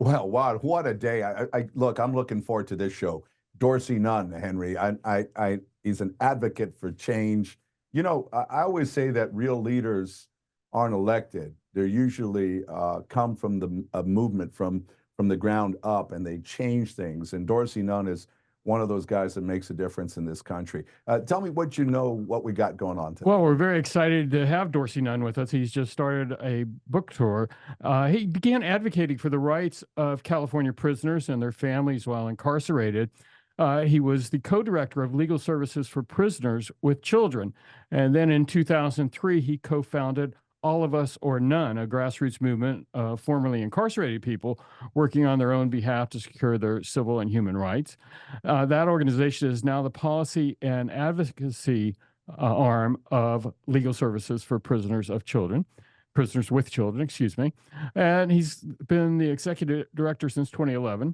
Well, wow, what a day. Look, I'm looking forward to this show. Dorsey Nunn, Henry. He's an advocate for change. You know, I always say that real leaders aren't elected. They're usually come from a movement from the ground up, and they change things. And Dorsey Nunn is one of those guys that makes a difference in this country. Tell me what you know, what we got going on today. Well, we're very excited to have Dorsey Nunn with us. He's just started a book tour. He began advocating for the rights of California prisoners and their families while incarcerated. He was the co-director of Legal Services for Prisoners with Children. And then in 2003, he co-founded All of Us or None, a grassroots movement of formerly incarcerated people working on their own behalf to secure their civil and human rights. That organization is now the policy and advocacy arm of Legal Services for Prisoners with Children, excuse me. And he's been the executive director since 2011.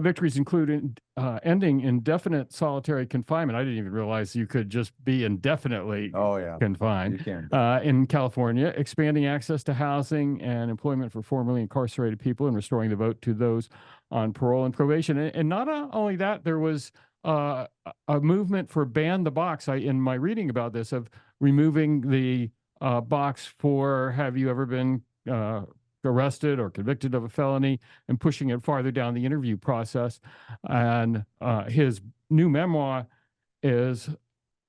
Victories include ending indefinite solitary confinement. I didn't even realize you could just be indefinitely confined. You can. In California, expanding access to housing and employment for formerly incarcerated people and restoring the vote to those on parole and probation. And not only that, there was a movement for ban the box. In my reading about this, of removing the box for have you ever been arrested or convicted of a felony, and pushing it farther down the interview process. And his new memoir is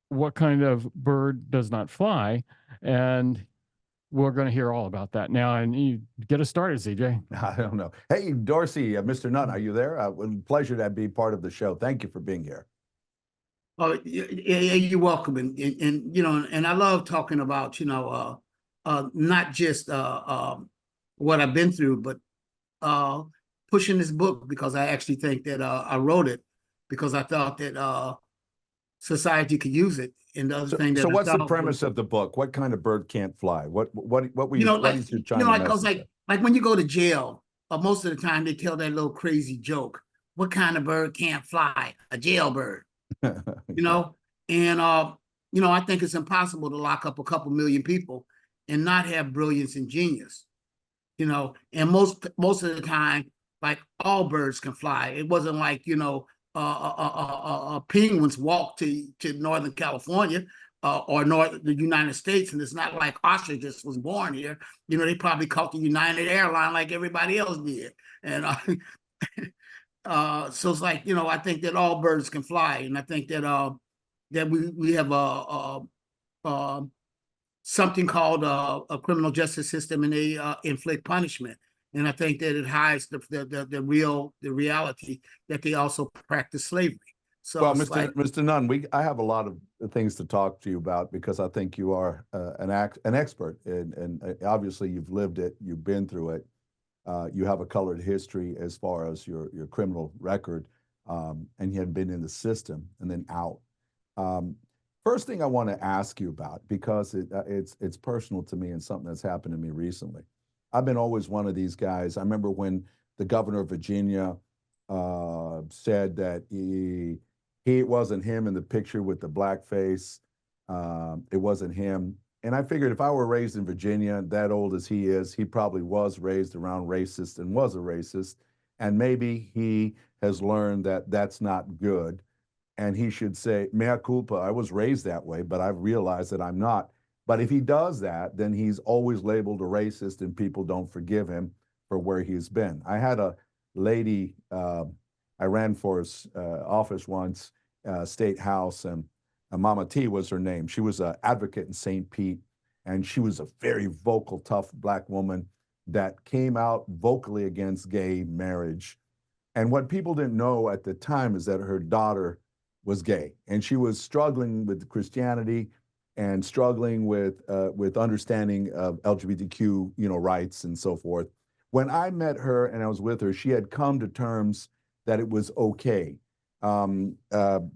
What Kind of Bird Does Not Fly? And we're going to hear all about that now. And you get us started, CJ. I don't know. Hey, Dorsey, Mr. Nunn, are you there? Pleasure to be part of the show. Thank you for being here. Oh, you're welcome. And you know, and I love talking about, you know, not just what I've been through, but pushing this book, because I actually think that I wrote it because I thought that society could use it. And the other thing that so what's the premise of the book? What kind of bird can't fly? What were you, what is you trying to message? Like when you go to jail, most of the time they tell that little crazy joke. What kind of bird can't fly? A jailbird. You know, and you know, I think it's impossible to lock up a couple million people and not have brilliance and genius. You know, and most of the time, like, all birds can fly. It wasn't like, you know, penguins walk to Northern California or the United States, and it's not like ostriches was born here. You know, they probably caught the United Airline like everybody else did. And so it's like, you know, I think that all birds can fly, and I think that that we have something called a criminal justice system, and they inflict punishment. And I think that it hides the reality that they also practice slavery. So, well, Mr. Nunn, I have a lot of things to talk to you about, because I think you are an expert, and obviously you've lived it, you've been through it. You have a colored history as far as your criminal record, and you had been in the system and then out. First thing I want to ask you about, because it's personal to me and something that's happened to me recently. I've been always one of these guys. I remember when the governor of Virginia said that it wasn't him in the picture with the blackface. It wasn't him. And I figured if I were raised in Virginia, that old as he is, he probably was raised around racists and was a racist. And maybe he has learned that that's not good. And he should say, mea culpa, I was raised that way, but I've realized that I'm not. But if he does that, then he's always labeled a racist, and people don't forgive him for where he's been. I had a lady, I ran for his office once, State House, and Mama T was her name. She was an advocate in St. Pete, and she was a very vocal, tough Black woman that came out vocally against gay marriage. And what people didn't know at the time is that her daughter was gay, and she was struggling with Christianity and struggling with understanding of LGBTQ, rights and so forth. When I met her and I was with her, she had come to terms that it was okay.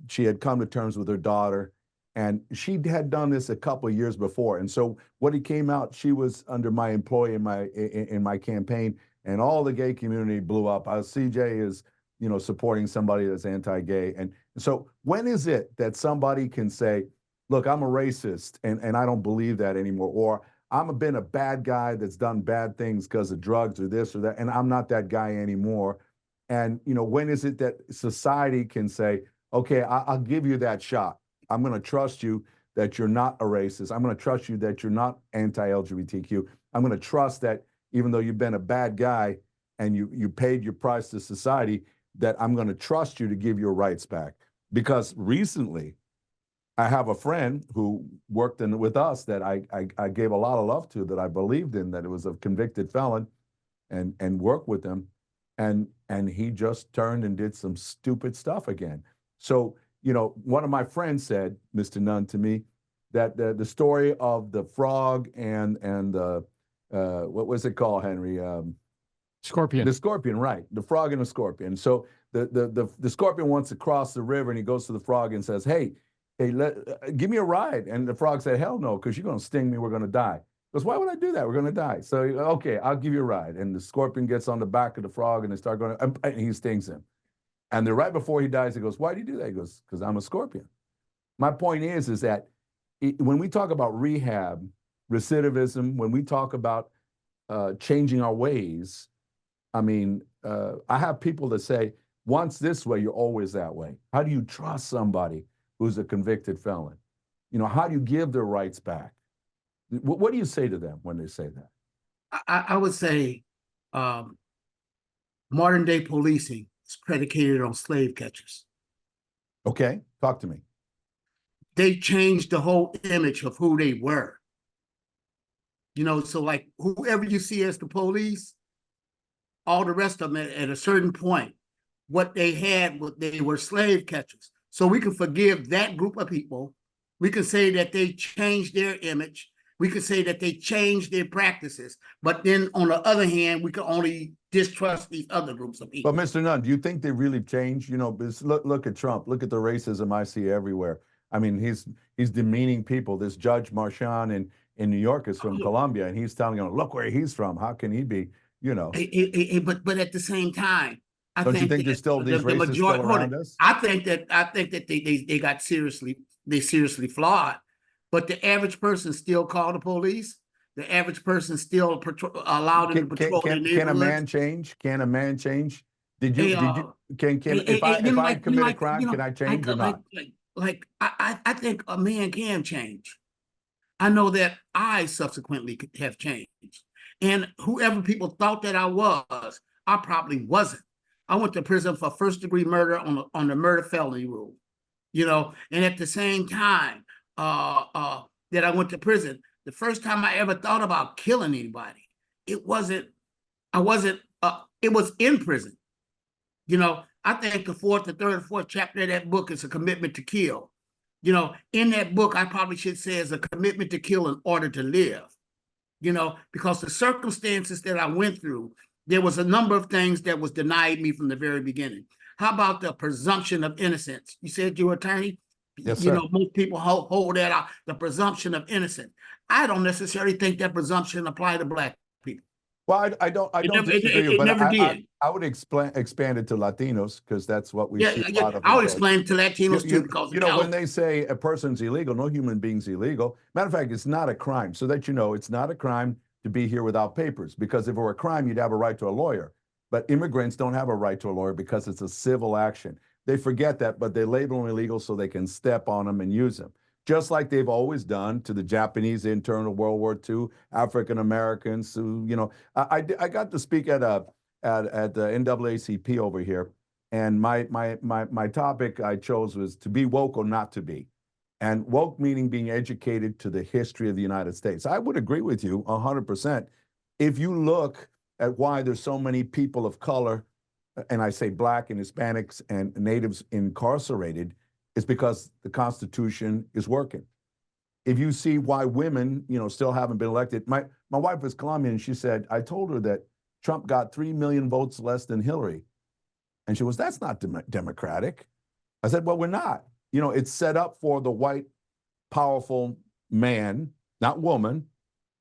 She had come to terms with her daughter, and she had done this a couple of years before. And so when it came out, she was under my employ in my campaign, and all the gay community blew up. CJ is, supporting somebody that's anti-gay. And so when is it that somebody can say, look, I'm a racist and I don't believe that anymore, or been a bad guy that's done bad things because of drugs or this or that, and I'm not that guy anymore. And, you know, when is it that society can say, okay, I'll give you that shot. I'm going to trust you that you're not a racist. I'm going to trust you that you're not anti-LGBTQ. I'm going to trust that even though you've been a bad guy and you paid your price to society, that I'm going to trust you to give your rights back. Because recently, I have a friend who worked with us that I gave a lot of love to, that I believed in, that it was a convicted felon, and worked with him, and he just turned and did some stupid stuff again. So, you know, one of my friends said, Mr. Nunn, to me, that the story of the frog and what was it called, Henry? Scorpion. The scorpion, right? The frog and the scorpion. So the scorpion wants to cross the river, and he goes to the frog and says, "Hey, give me a ride." And the frog said, "Hell no, because you're going to sting me. We're going to die." He goes, "Why would I do that? We're going to die." So, okay, I'll give you a ride. And the scorpion gets on the back of the frog, and they start going, and he stings him. And then right before he dies, he goes, "Why do you do that?" He goes, "Because I'm a scorpion." My point is that when we talk about rehab, recidivism, when we talk about changing our ways, I mean, I have people that say, once this way, you're always that way. How do you trust somebody who's a convicted felon? You know, how do you give their rights back? What do you say to them when they say that? I would say modern day policing is predicated on slave catchers. Okay, talk to me. They changed the whole image of who they were. You know, so like whoever you see as the police, all the rest of them at a certain point, what they had, they were slave catchers. So we can forgive that group of people. We can say that they changed their image. We can say that they changed their practices. But then on the other hand, we can only distrust these other groups of people. But Mr. Nunn, do you think they really changed? You know, look at Trump. Look at the racism I see everywhere. I mean, he's demeaning people. This Judge Marchand in New York is from Colombia, and he's telling them, look where he's from. How can he be, you know? But at the same time, don't you think there's still these racists still around us? I think that they got seriously flawed. But the average person still called the police. The average person still allowed them to patrol their neighborhoods. Can a man change? Can a man change? If I commit a crime, can I change or not? I think a man can change. I know that I subsequently have changed. And whoever people thought that I was, I probably wasn't. I went to prison for first-degree murder on the murder felony rule, you know. And at the same time that I went to prison, the first time I ever thought about killing anybody, it was in prison. You know, I think the third or fourth chapter of that book is a commitment to kill. You know, in that book, I probably should say is a commitment to kill in order to live. You know, because the circumstances that I went through, there was a number of things that was denied me from the very beginning. How about the presumption of innocence? You said you're an attorney? Yes, you sir. know, most people hold that out, the presumption of innocence. I don't necessarily think that presumption apply to Black people. Well, I don't disagree, but I would expand it to Latinos, because that's what we see a lot of. I would explain it to Latinos too, because you know, when they say a person's illegal, no human being's illegal. Matter of fact, it's not a crime. So that you know, it's not a crime to be here without papers, because if it were a crime, you'd have a right to a lawyer. But immigrants don't have a right to a lawyer because it's a civil action. They forget that, but they label them illegal so they can step on them and use them, just like they've always done to the Japanese intern of World War II, African Americans who, you know, I got to speak at the NAACP over here, and my topic I chose was to be woke or not to be. And woke meaning being educated to the history of the United States. I would agree with you 100%. If you look at why there's so many people of color, and I say Black and Hispanics and natives incarcerated, it's because the Constitution is working. If you see why women, you know, still haven't been elected. My wife was Colombian, and she said, I told her that Trump got 3 million votes less than Hillary. And she was, that's not democratic. I said, well, we're not. You know, it's set up for the white, powerful man, not woman.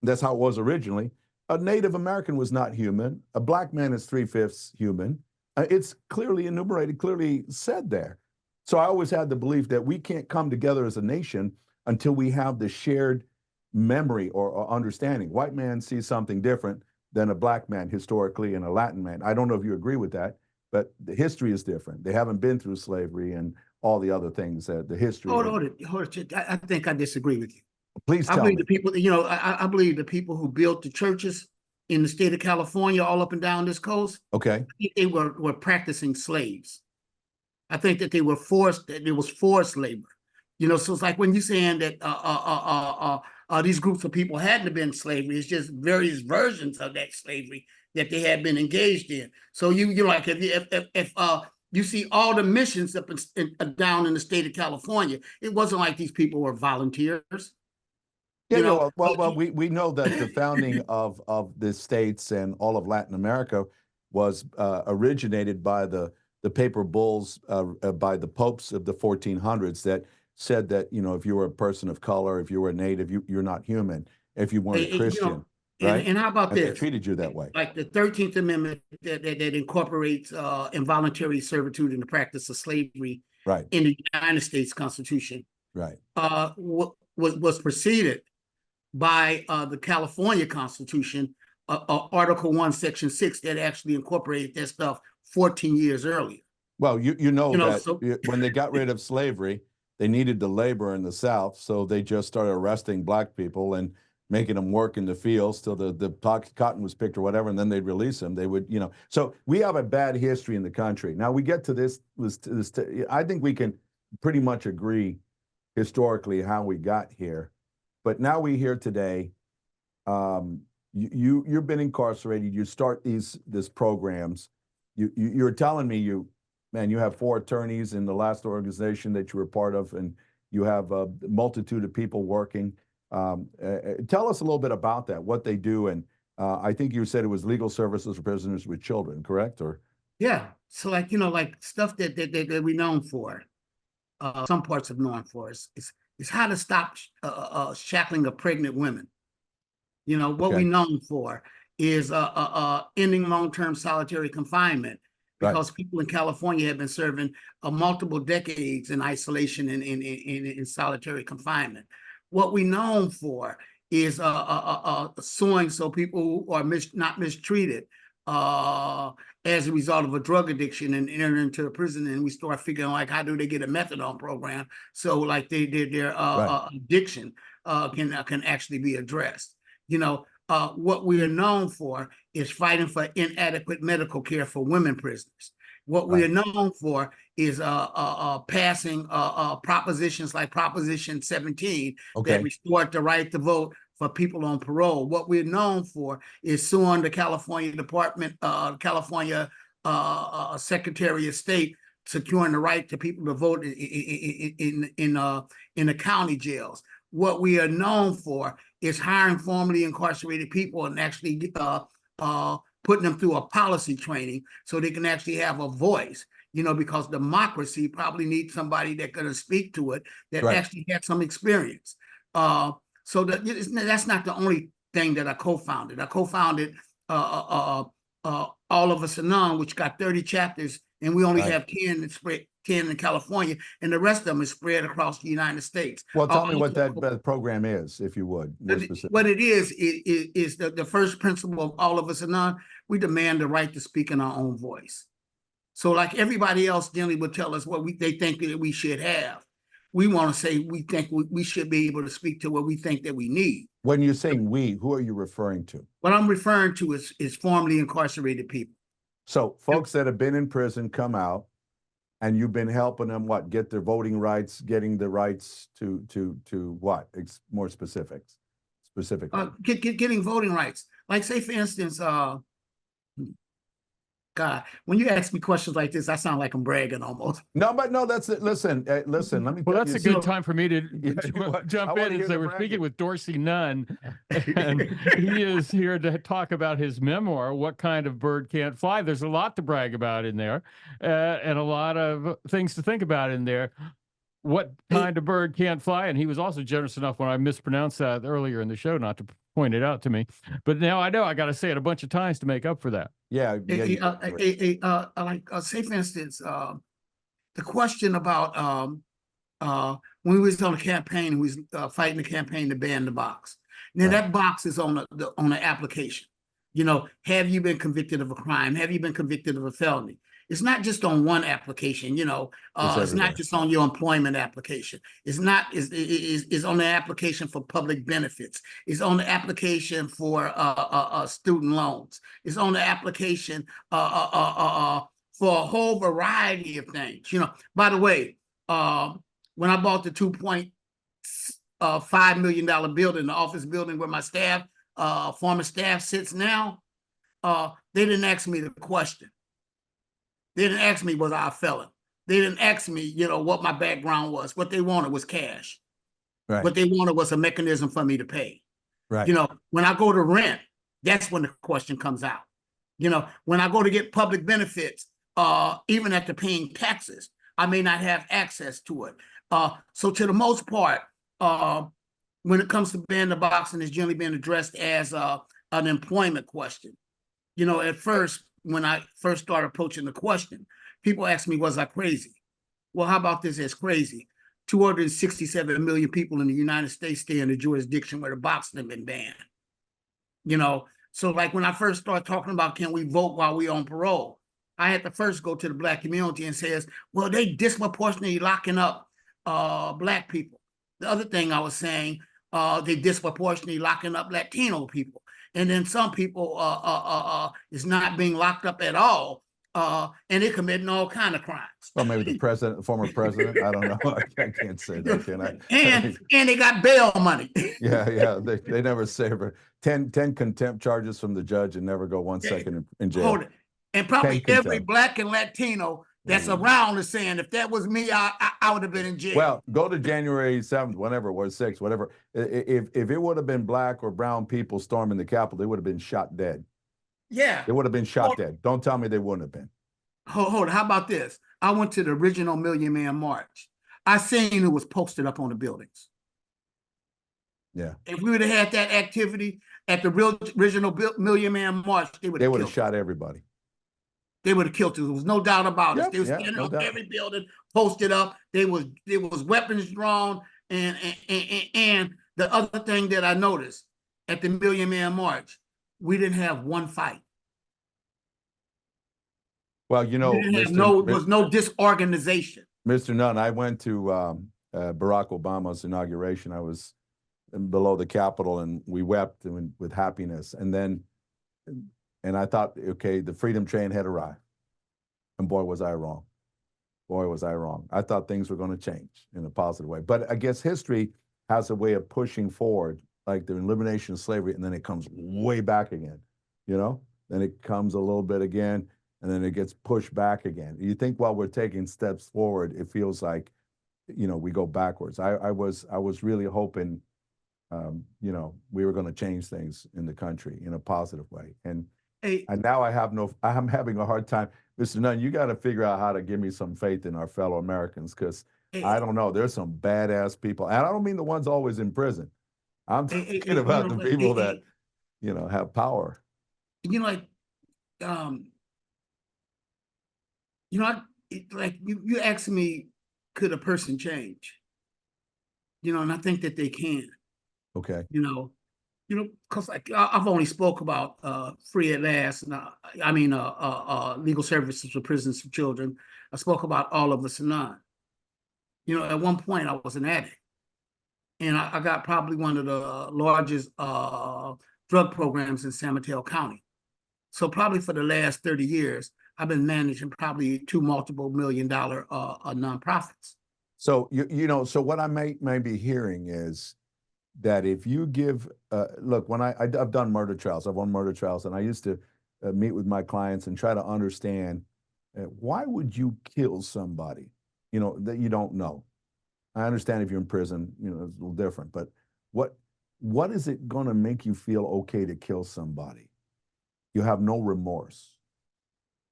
That's how it was originally. A Native American was not human. A Black man is 3/5 human. It's clearly enumerated, clearly said there. So I always had the belief that we can't come together as a nation until we have the shared memory or understanding. White man sees something different than a black man historically and a Latin man. I don't know if you agree with that, but the history is different. They haven't been through slavery and all the other things that the history. Hold it. I think I disagree with you. Please I tell believe me. the people, you know, I believe the people who built the churches in the state of California, all up and down this coast, Okay. I think they were practicing slaves. I think that they were forced, that it was forced labor. You know, so it's like when you're saying that these groups of people hadn't been slavery, it's just various versions of that slavery that they had been engaged in. So you're like, if you see all the missions up down in the state of California, it wasn't like these people were volunteers. Yeah, You yeah. know, Well, we know that the founding of the states and all of Latin America was originated by the paper bulls by the popes of the 1400s that said that, you know, if you were a person of color, if you were a native, you're not human. If you weren't a Christian, you know, right? and how about And they this? treated you that way. Like the 13th Amendment that incorporates involuntary servitude in the practice of slavery Right, in the United States Constitution right. Was preceded by the California Constitution, Article 1, Section 6, that actually incorporated that stuff 14 years earlier. Well, you know that so when they got rid of slavery, they needed the labor in the South, so they just started arresting black people and making them work in the fields till the cotton was picked or whatever, and then they'd release them. They would, you know. So we have a bad history in the country. Now we get to this. I think we can pretty much agree historically how we got here, but now we hear today. You've been incarcerated. You start these programs. You're telling me man, you have 4 attorneys in the last organization that you were part of, and you have a multitude of people working. Tell us a little bit about that, what they do, and I think you said it was legal services for prisoners with children, correct? Or yeah, so like, you know, like stuff that we're known for, some parts of known for is how to stop shackling of pregnant women. You know, what okay. we're known for is ending long-term solitary confinement, because people in California have been serving multiple decades in isolation and in solitary confinement. What we're known for is suing so people who are not mistreated as a result of a drug addiction and enter into a prison, and we start figuring like, how do they get a methadone program so like their addiction can actually be addressed. You know, what we are known for is fighting for inadequate medical care for women prisoners. What we are known for is passing propositions like Proposition 17 that restored the right to vote for people on parole. What we're known for is suing the California California Secretary of State, securing the right to people to vote in the county jails. What we are known for is hiring formerly incarcerated people and actually putting them through a policy training so they can actually have a voice, you know, because democracy probably needs somebody that can speak to it that actually had some experience. So that's not the only thing that I co-founded. I co-founded All of Us Anon, which got 30 chapters, and we only have 10 in California, and the rest of them is spread across the United States. Well, tell me what that program is, if you would, more specific. What it is the first principle of All of Us Anon. We demand the right to speak in our own voice. So like everybody else generally would tell us what they think that we should have. We want to say we think we should be able to speak to what we think that we need. When you're saying we, who are you referring to? What I'm referring to is formerly incarcerated people. So folks that have been in prison come out, and you've been helping them get their voting rights, getting the rights to what? More specifically. Getting voting rights. Like say for instance, God, when you ask me questions like this, I sound like I'm bragging almost. No, but no, that's it. Listen, listen. Let me. Well, that's a good time for me to jump in and say we're speaking with Dorsey Nunn, and he is here to talk about his memoir, "What Kind of Bird Can't Fly." There's a lot to brag about in there, and a lot of things to think about in there. What kind of bird can't fly? And he was also generous enough when I mispronounced that earlier in the show not to point it out to me. But now I know I got to say it a bunch of times to make up for that. Yeah. Say for instance, the question about when we was on a campaign, we was fighting the campaign to ban the box. Now Right. that box is on the application. You know, have you been convicted of a crime? Have you been convicted of a felony? It's not just on one application, you know, it's not just on your employment application. It's not, is on the application for public benefits. It's on the application for student loans. It's on the application for a whole variety of things. You know, by the way, when I bought the $2.5 million building, the office building where my staff, former staff sits now, they didn't ask me the question. They didn't ask me, was I a felon? They didn't ask me, you know, what my background was. What they wanted was cash. Right. What they wanted was a mechanism for me to pay. Right. You know, when I go to rent, that's when the question comes out. You know, when I go to get public benefits, even after paying taxes, I may not have access to it. So to the most part, when it comes to ban the boxing, it's generally being addressed as an employment question. You know, at first, when I first started approaching the question, people asked me, was I crazy? Well, how about this as crazy? 267 million people in the United States stay in the jurisdiction where the boxing has been banned. You know, so like when I first started talking about, can we vote while we on parole? I had to first go to the Black community and says, well, they disproportionately locking up Black people. The other thing I was saying, they disproportionately locking up Latino people. And then some people is not being locked up at all, and they're committing all kind of crimes. Well, maybe the president, the former president. I don't know. I can't say that, can I? And they got bail money. Yeah. They never say 10 contempt charges from the judge and never go 1 second in jail. Hold it. And probably 10 every contempt. Black and Latino that's around is saying, if that was me, I would have been in jail. Well, go to January 7th, whatever it was, 6th, whatever. If it would have been Black or brown people storming the Capitol, they would have been shot dead. Yeah. They would have been shot dead. Don't tell me they wouldn't have been. Hold on. How about this? I went to the original Million Man March. I seen it was posted up on the buildings. Yeah. If we would have had that activity at the original Million Man March, they would have shot everybody. They would have killed us. There was no doubt about it. They were standing up every building, posted up. There was weapons drawn, and the other thing that I noticed at the Million Man March, we didn't have one fight. Well, you know, was no disorganization. Mr. Nunn, I went to Barack Obama's inauguration. I was below the Capitol, and we wept with happiness. And I thought, okay, the freedom train had arrived. And boy, was I wrong. Boy, was I wrong. I thought things were going to change in a positive way. But I guess history has a way of pushing forward, like the elimination of slavery, and then it comes way back again, you know? Then it comes a little bit again, and then it gets pushed back again. You think while we're taking steps forward, it feels like, you know, we go backwards. I was really hoping, you know, we were going to change things in the country in a positive way. And now I'm having a hard time. Mr. Nunn, you got to figure out how to give me some faith in our fellow Americans, because I don't know, there's some badass people. And I don't mean the ones always in prison. I'm talking about the people that, you know, have power. You know, like, you know, you asked me, could a person change? You know, and I think that they can. Okay. You know, because like I've only spoke about free at last, and legal services for prisons for children. I spoke about all of us none. You know, at one point I was an addict, and I got probably one of the largest drug programs in San Mateo County. So probably for the last 30 years, I've been managing probably 2 multi-million-dollar nonprofits. So you know, so what I may be hearing is that if you give, look, when I've done murder trials, I've won murder trials, and I used to meet with my clients and try to understand why would you kill somebody, you know, that you don't know. I understand if you're in prison, you know, it's a little different, but what is it going to make you feel okay to kill somebody? You have no remorse.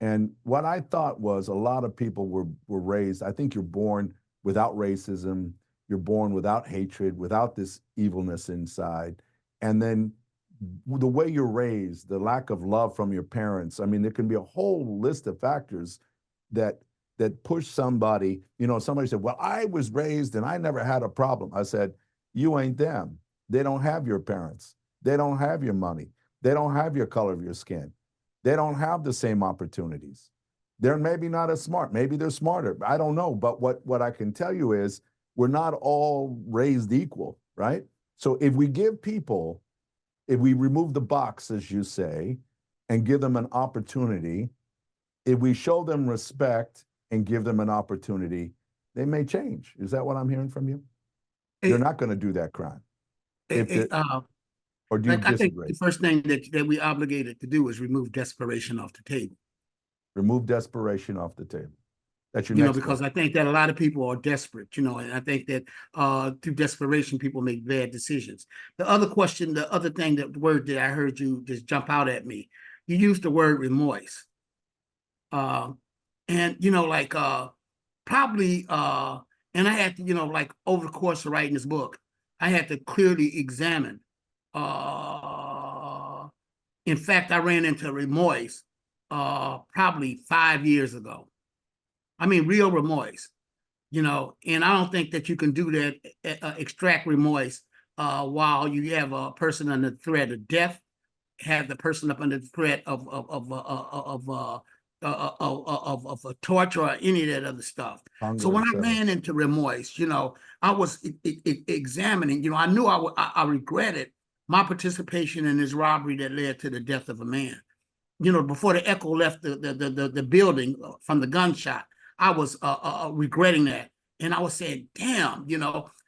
And what I thought was a lot of people were raised, I think you're born without racism, you're born without hatred, without this evilness inside. And then the way you're raised, the lack of love from your parents, I mean, there can be a whole list of factors that push somebody, you know, somebody said, well, I was raised and I never had a problem. I said, you ain't them. They don't have your parents. They don't have your money. They don't have your color of your skin. They don't have the same opportunities. They're maybe not as smart. Maybe they're smarter. I don't know. But what I can tell you is we're not all raised equal, right? So if we give people, if we remove the box, as you say, and give them an opportunity, if we show them respect and give them an opportunity, they may change. Is that what I'm hearing from you? You're not going to do that crime. Or do you I think disagree? the first thing that we obligated to do is remove desperation off the table. Remove desperation off the table. That's your next because point. I think that a lot of people are desperate, and I think that through desperation, people make bad decisions. The other question, the other thing, that word that I heard you just jump out at me, you used the word remorse. And, probably, and I had to, over the course of writing this book, I had to clearly examine. In fact, I ran into remorse probably 5 years ago. I mean, real remorse, and I don't think that you can do that, extract remorse while you have a person under the threat of death, have the person up under the threat of a torture or any of that other stuff. Hunger, so when I etc. ran into remorse, I was examining, I knew I regretted my participation in this robbery that led to the death of a man. Before the echo left the building from the gunshot, I was regretting that. And I was saying, damn,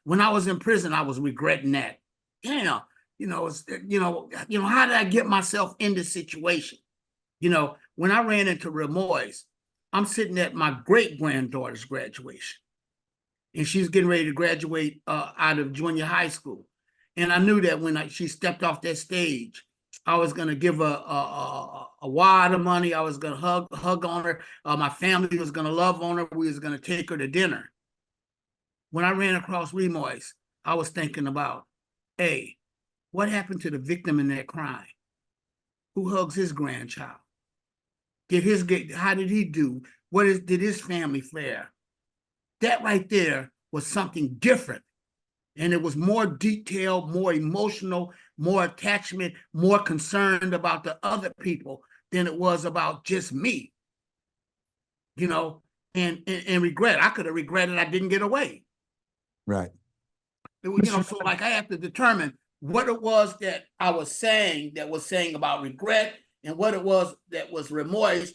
when I was in prison, I was regretting that. Damn, how did I get myself in this situation? When I ran into remorse, I'm sitting at my great-granddaughter's graduation. And she's getting ready to graduate out of junior high school. And I knew that when she stepped off that stage, I was going to give her a wad of money. I was going to hug on her. My family was going to love on her. We was going to take her to dinner. When I ran across remorse, I was thinking about, hey, what happened to the victim in that crime? Who hugs his grandchild? How did he do? Did his family fare? That right there was something different. And it was more detailed, more emotional, more attachment, more concerned about the other people than it was about just me. And regret. I could have regretted I didn't get away. Right. So like I have to determine what it was that I was saying about regret and what it was that was remorse,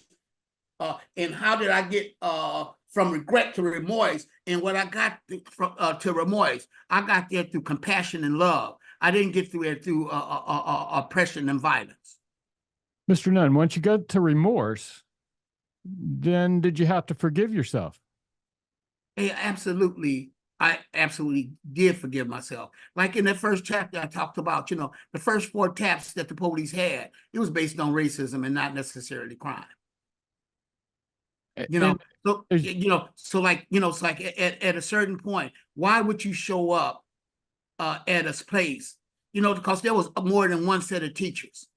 and how did I get from regret to remorse. And what I got to remorse, I got there through compassion and love. I didn't get through it through oppression and violence. Mr. Nunn, once you got to remorse, then did you have to forgive yourself? Absolutely. I absolutely did forgive myself. Like in that first chapter, I talked about, the first 4 taps that the police had, it was based on racism and not necessarily crime. So like at a certain point, why would you show up at a place, because there was more than one set of teachers.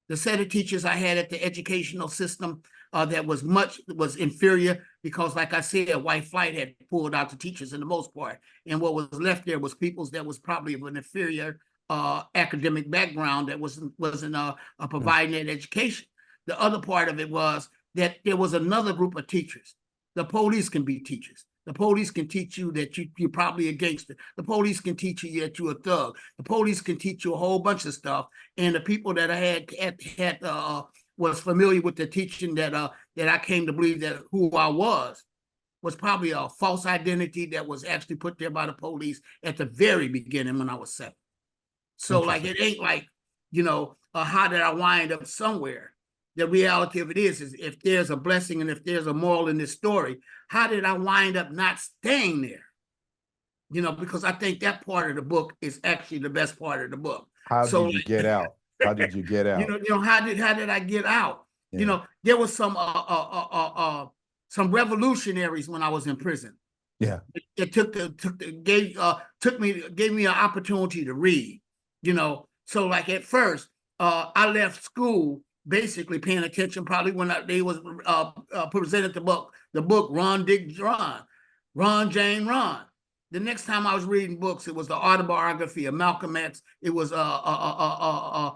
The set of teachers I had at the educational system that was inferior because, like I said, white flight had pulled out the teachers in the most part. And what was left there was peoples that was probably of an inferior academic background that wasn't providing that education. The other part of it was that there was another group of teachers. The police can be teachers. The police can teach you that you're probably a gangster. The police can teach you that you're a thug. The police can teach you a whole bunch of stuff. And the people that I had was familiar with the teaching that I came to believe that who I was probably a false identity that was actually put there by the police at the very beginning when I was 7. So like it ain't like, how did I wind up somewhere? The reality of it is if there's a blessing and if there's a moral in this story, how did I wind up not staying there? Because I think that part of the book is actually the best part of the book. How did you get out? How did you get out? How did I get out? Yeah. There was some revolutionaries when I was in prison. Yeah. It gave me an opportunity to read. So like at first, I left school basically paying attention probably when they was presented the book Ron Dick Ron, Ron Jane Ron. The next time I was reading books, it was the autobiography of Malcolm X. It was I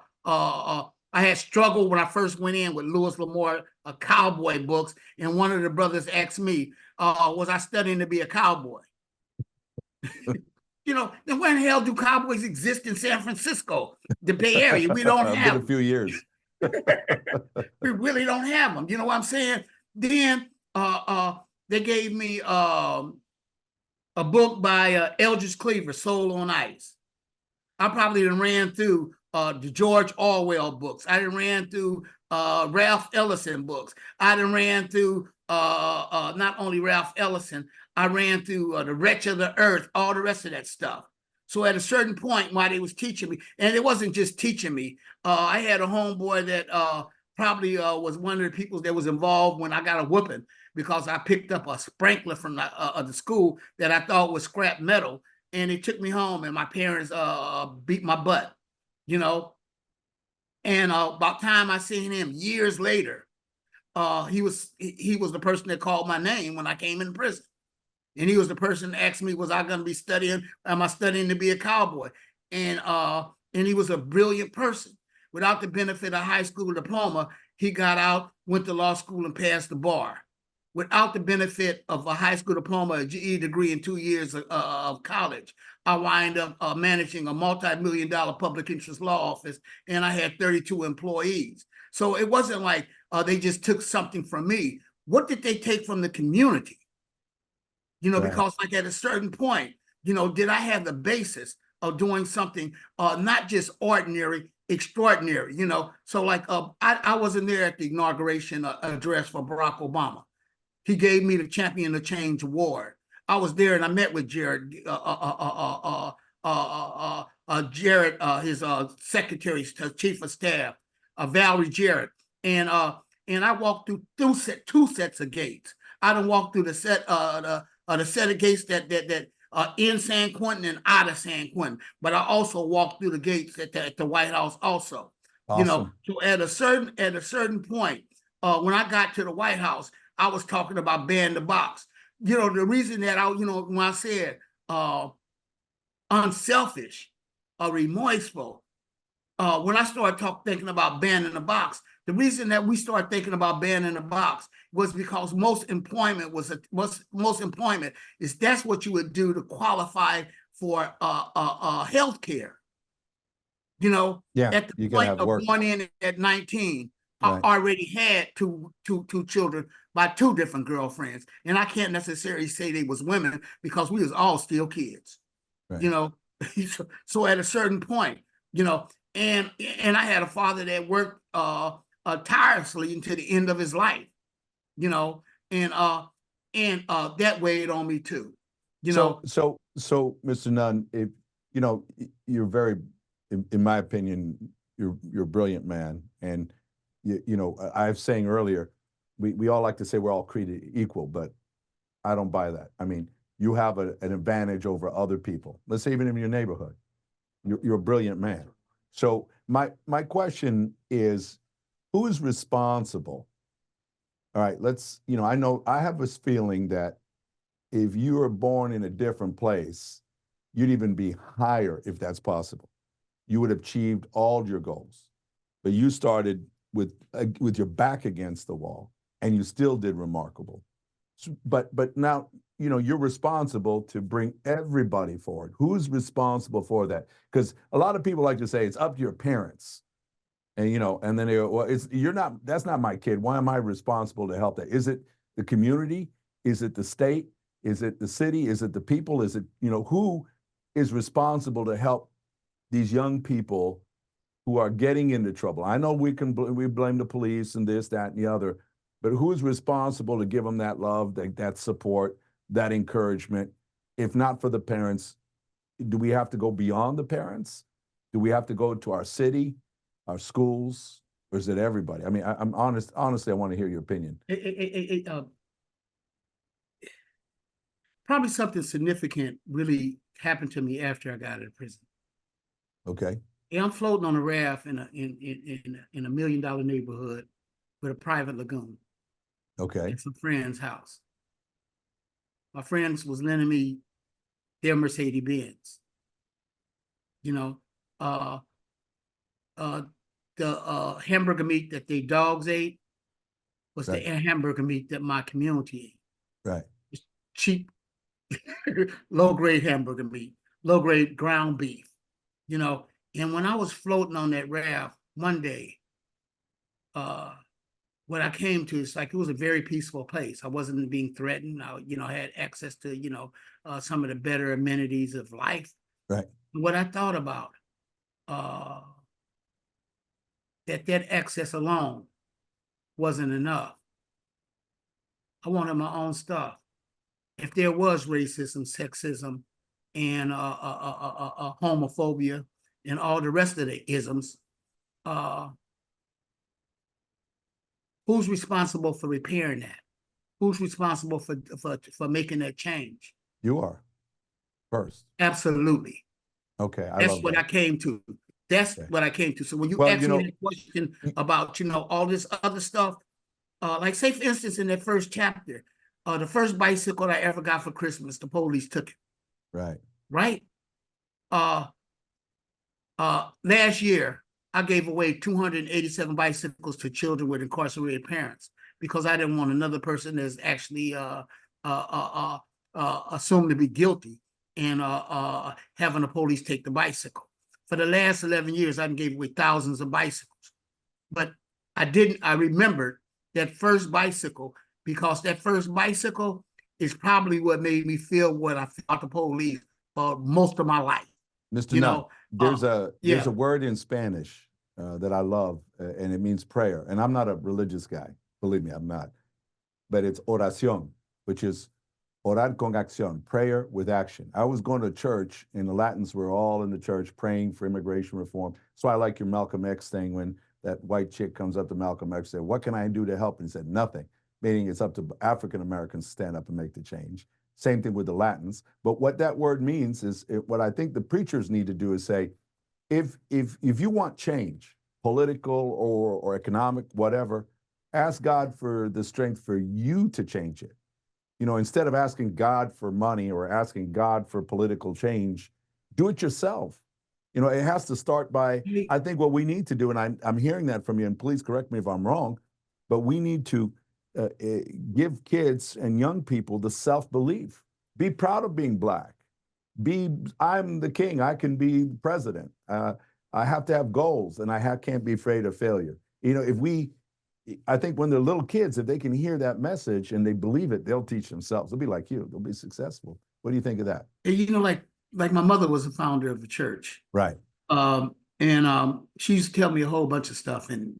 had struggled when I first went in with Louis L'Amour, cowboy books, and one of the brothers asked me, was I studying to be a cowboy? You know, then where in the hell do cowboys exist in San Francisco, the Bay Area? We don't have been a few years. We really don't have them. You know what I'm saying? Then they gave me a book by Eldridge Cleaver, Soul on Ice. I probably done ran through the George Orwell books. I done ran through Ralph Ellison books. I done ran through not only Ralph Ellison, I ran through The Wretch of the Earth, all the rest of that stuff. So at a certain point, while they was teaching me, and it wasn't just teaching me, I had a homeboy that probably was one of the people that was involved when I got a whooping because I picked up a sprinkler from the school that I thought was scrap metal, and they took me home, and my parents beat my butt, you know. And about time I seen him years later, he was the person that called my name when I came in prison. And he was the person that asked me, was I going to be studying? Am I studying to be a cowboy? And he was a brilliant person. Without the benefit of a high school diploma, he got out, went to law school, and passed the bar. Without the benefit of a high school diploma, a GED degree, in 2 years of college, I wind up managing a multi-million-dollar public interest law office, and I had 32 employees. So it wasn't like they just took something from me. What did they take from the community? You know, because like at a certain point, you know, did I have the basis of doing something not just ordinary, extraordinary, you know? So like I wasn't there at the inauguration address for Barack Obama. He gave me the Champion of Change Award. I was there and I met with Jared, his secretary, chief of staff, Valerie Jarrett, and I walked through two sets of gates. I done walked through the set of gates that in San Quentin and out of San Quentin, but I also walked through the gates at the White House also. Awesome. You know, so at a certain point, when I got to the White House, I was talking about banning the box. You know, the reason that when I said unselfish or remorseful, when I started thinking about banning the box, the reason that we started thinking about banning the box was because most employment is that's what you would do to qualify for health care. You know, at the point of going in at 19, right. I already had two children by two different girlfriends, and I can't necessarily say they was women because we was all still kids. Right. You know, so at a certain point, you know, and I had a father that worked tirelessly until the end of his life, you know, and that weighed on me too, you know. So Mr. Nunn, if you know, you're very, in my opinion, you're a brilliant man, and you know, I was saying earlier, we all like to say we're all created equal, but I don't buy that. I mean, you have an advantage over other people. Let's say even in your neighborhood, you're a brilliant man. So my question is, who is responsible? All right, you know, I have this feeling that if you were born in a different place, you'd even be higher if that's possible. You would have achieved all your goals, but you started with your back against the wall, and you still did remarkable. But now, you know, you're responsible to bring everybody forward. Who's responsible for that? Because a lot of people like to say it's up to your parents, and you know, and then they go, well, that's not my kid. Why am I responsible to help that? Is it the community? Is it the state? Is it the city? Is it the people? Is it, you know, who is responsible to help these young people who are getting into trouble? I know we blame the police and this, that, and the other, but who is responsible to give them that love, that support, that encouragement? If not for the parents, do we have to go beyond the parents? Do we have to go to our city, our schools, or is it everybody? I mean, I'm honestly, I want to hear your opinion. Probably something significant really happened to me after I got out of prison. Okay. Yeah, I'm floating on a raft in a $1 million neighborhood with a private lagoon. Okay. At some friend's house. My friends was lending me their Mercedes Benz. The hamburger meat that they dogs ate was the hamburger meat that my community ate. Right. It's cheap, low-grade hamburger meat, low-grade ground beef, And when I was floating on that raft one day, what I came to, it's like it was a very peaceful place. I wasn't being threatened. I had access to, some of the better amenities of life. Right. What I thought about, that access alone wasn't enough. I wanted my own stuff. If there was racism, sexism, and homophobia, and all the rest of the isms, who's responsible for repairing that? Who's responsible for making that change? You are first. Absolutely. Okay, That's what I came to. That's what I came to. So when you ask me that question about, all this other stuff, like say for instance, in that first chapter, the first bicycle I ever got for Christmas, the police took it. Right. Right. Last year, I gave away 287 bicycles to children with incarcerated parents because I didn't want another person that's actually assumed to be guilty and having the police take the bicycle. For the last 11 years, I gave away thousands of bicycles. But I remembered that first bicycle because that first bicycle is probably what made me feel what I felt the police for most of my life. Mr. Nunn, there's a word in Spanish that I love, and it means prayer. And I'm not a religious guy. Believe me, I'm not. But it's oración, which is orar con acción, prayer with action. I was going to church, and the Latins were all in the church praying for immigration reform. So I like your Malcolm X thing when that white chick comes up to Malcolm X and said, "What can I do to help?" And he said, "Nothing," meaning it's up to African Americans to stand up and make the change. Same thing with the Latins. But what that word means is what I think the preachers need to do is say, if you want change, political or economic, whatever, ask God for the strength for you to change it. Instead of asking God for money or asking God for political change, do it yourself. It has to start by, I think what we need to do, and I'm hearing that from you, and please correct me if I'm wrong, but we need to give kids and young people the self-belief. Be proud of being Black. I'm the king. I can be president. I have to have goals, and I can't be afraid of failure. I think when they're little kids, if they can hear that message and they believe it, they'll teach themselves. They'll be like you. They'll be successful. What do you think of that? Like my mother was a founder of the church. Right. She used to tell me a whole bunch of stuff, and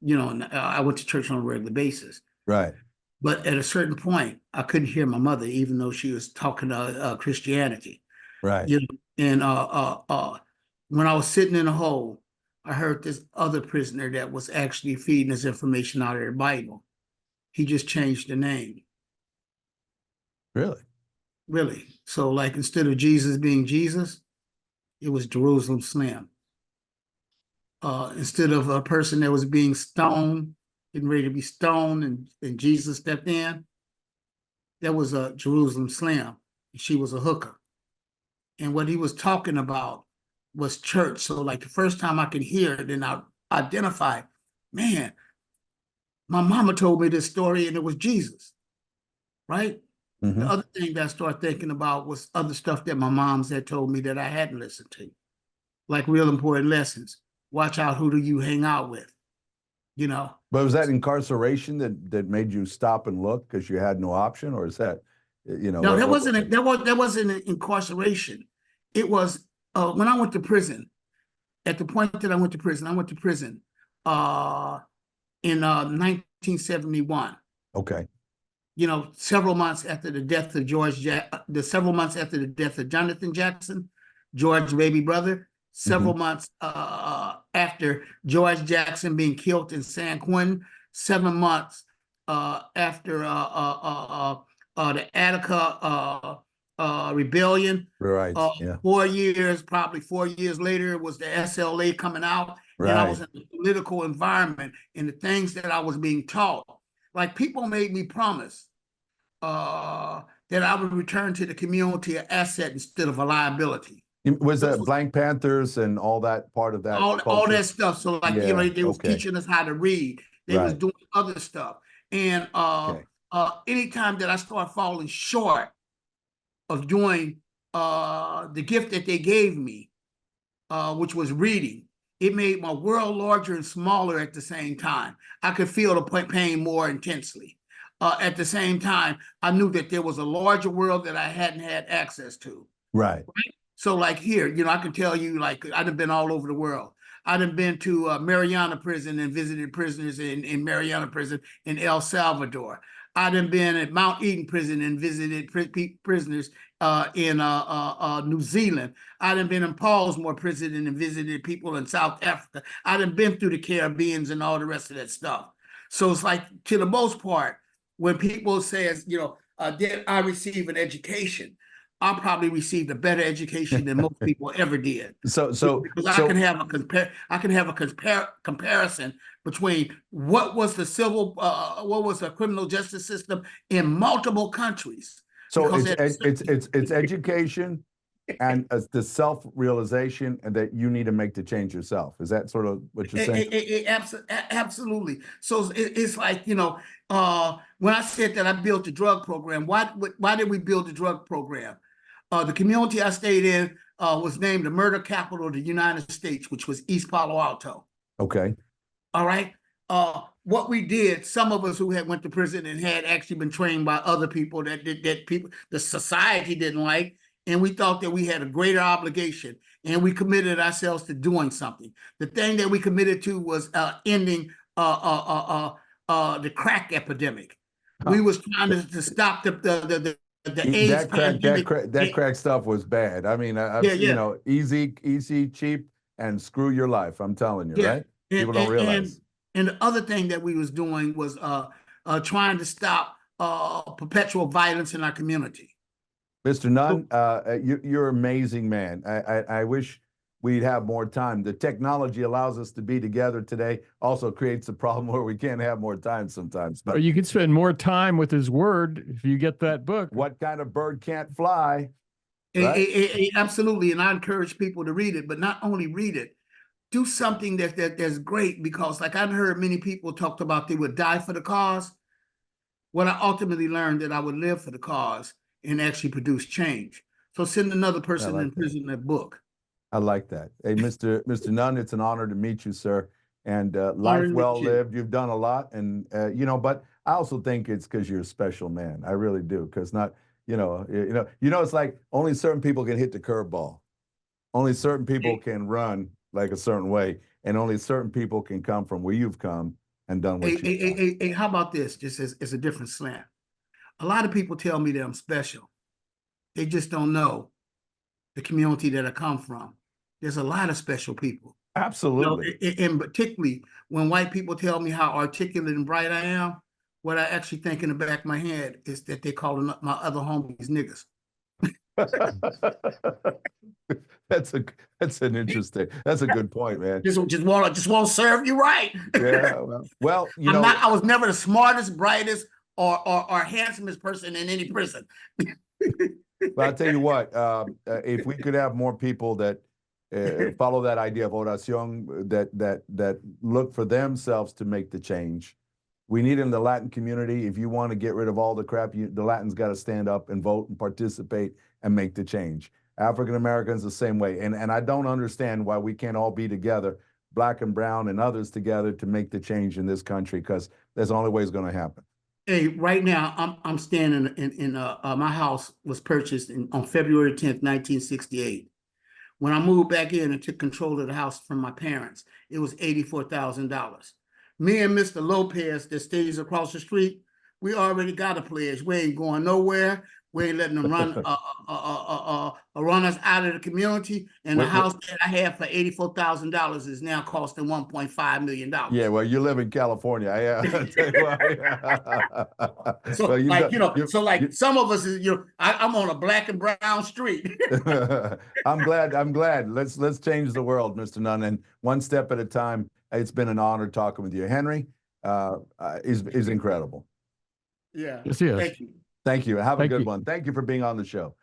I went to church on a regular basis. Right. But at a certain point, I couldn't hear my mother, even though she was talking Christianity. Right. And when I was sitting in a hole, I heard this other prisoner that was actually feeding us information out of the Bible. He just changed the name. Really? Really. So like instead of Jesus being Jesus, it was Jerusalem Slim. Instead of a person that was being stoned, getting ready to be stoned, and Jesus stepped in, that was a Jerusalem Slim. She was a hooker. And what he was talking about was church. So like the first time I could hear it, and I identify, man, my mama told me this story and it was Jesus, right? Mm-hmm. The other thing that I started thinking about was other stuff that my moms had told me that I hadn't listened to, like real important lessons. Watch out, who do you hang out with? But was that incarceration that made you stop and look because you had no option, or is that, No, that wasn't an incarceration. It was when I went to prison. At the point that I went to prison in 1971. Okay. Several months after the death of several months after the death of Jonathan Jackson, George's baby brother. Several months after George Jackson being killed in San Quentin, 7 months after the Attica rebellion. Right. 4 years, probably 4 years later, was the SLA coming out. Right. And I was in the political environment and the things that I was being taught. Like people made me promise that I would return to the community an asset instead of a liability. Was that Blank Panthers and all that part of that all culture? that stuff. So like, Yeah, they was okay. teaching us how to read. They was Right. doing other stuff. And Okay. anytime that I start falling short of doing the gift that they gave me, which was reading, it made my world larger and smaller at the same time. I could feel the pain more intensely. At the same time, I knew that there was a larger world that I hadn't had access to. Right. So like here, I can tell you, like, I've been all over the world. I've been to Mariana prison and visited prisoners in Mariana prison in El Salvador. I've been at Mount Eden prison and visited prisoners in New Zealand. I've been in Paulsmore prison and visited people in South Africa. I've been through the Caribbeans and all the rest of that stuff. So it's like, to the most part, when people say, did I receive an education? I probably received a better education than most people ever did. Because I can have a comparison between what was the criminal justice system in multiple countries. So it's education and the self-realization and that you need to make the change yourself. Is that sort of what you're saying? Absolutely. So it's like, when I said that I built the drug program, why did we build the drug program? The community I stayed in was named the murder capital of the United States, which was East Palo Alto. Okay. All right. What we did, some of us who had went to prison and had actually been trained by other people that the society didn't like, and we thought that we had a greater obligation, and we committed ourselves to doing something. The thing that we committed to was ending the crack epidemic. We was trying to stop the AIDS pandemic. That crack stuff was bad. I mean, easy, cheap, and screw your life. I'm telling you, right? People don't realize. And the other thing that we was doing was trying to stop perpetual violence in our community. Mr. Nunn, you're an amazing man. I wish we'd have more time. The technology allows us to be together today, also creates a problem where we can't have more time sometimes. But you could spend more time with his word if you get that book. What kind of bird can't fly? Right? Absolutely. And I encourage people to read it, but not only read it, do something that's great, because like I've heard many people talked about they would die for the cause. What I ultimately learned that I would live for the cause and actually produce change. So send another person in prison that book. I like that. Hey, Mr. Nunn, it's an honor to meet you, sir. And life well lived. You've done a lot, and but I also think it's because you're a special man. I really do, because it's like only certain people can hit the curveball. Only certain people can run like a certain way, and only certain people can come from where you've come and done what you've done. How about this? Just as a different slant. A lot of people tell me that I'm special. They just don't know the community that I come from. There's a lot of special people. Absolutely. And particularly when white people tell me how articulate and bright I am, what I actually think in the back of my head is that they calling up my other homies niggas. That's a good point, man. Just want to serve you right. Yeah. Well, I was never the smartest, brightest, or handsomest person in any prison. But I'll tell you what, if we could have more people that follow that idea of oración, that look for themselves to make the change. We need in the Latin community. If you want to get rid of all the crap, the Latins got to stand up and vote and participate and make the change. African Americans the same way. And I don't understand why we can't all be together, black and brown and others together, to make the change in this country, because that's the only way it's going to happen. Hey, right now I'm standing in my house was purchased on February 10th, 1968. When I moved back in and took control of the house from my parents, it was $84,000. Me and Mr. Lopez that stays across the street, we already got a pledge. We ain't going nowhere. We ain't letting them run us out of the community. And the house that I had for $84,000 is now costing $1.5 million. Yeah, well, you live in California. So some of us is, I'm on a black and brown street. I'm glad. Let's change the world, Mr. Nunn, and one step at a time. It's been an honor talking with you. Henry is incredible. Yeah. Yes, he is. Thank you. Thank you. Have a Thank good you. one. Thank you for being on the show.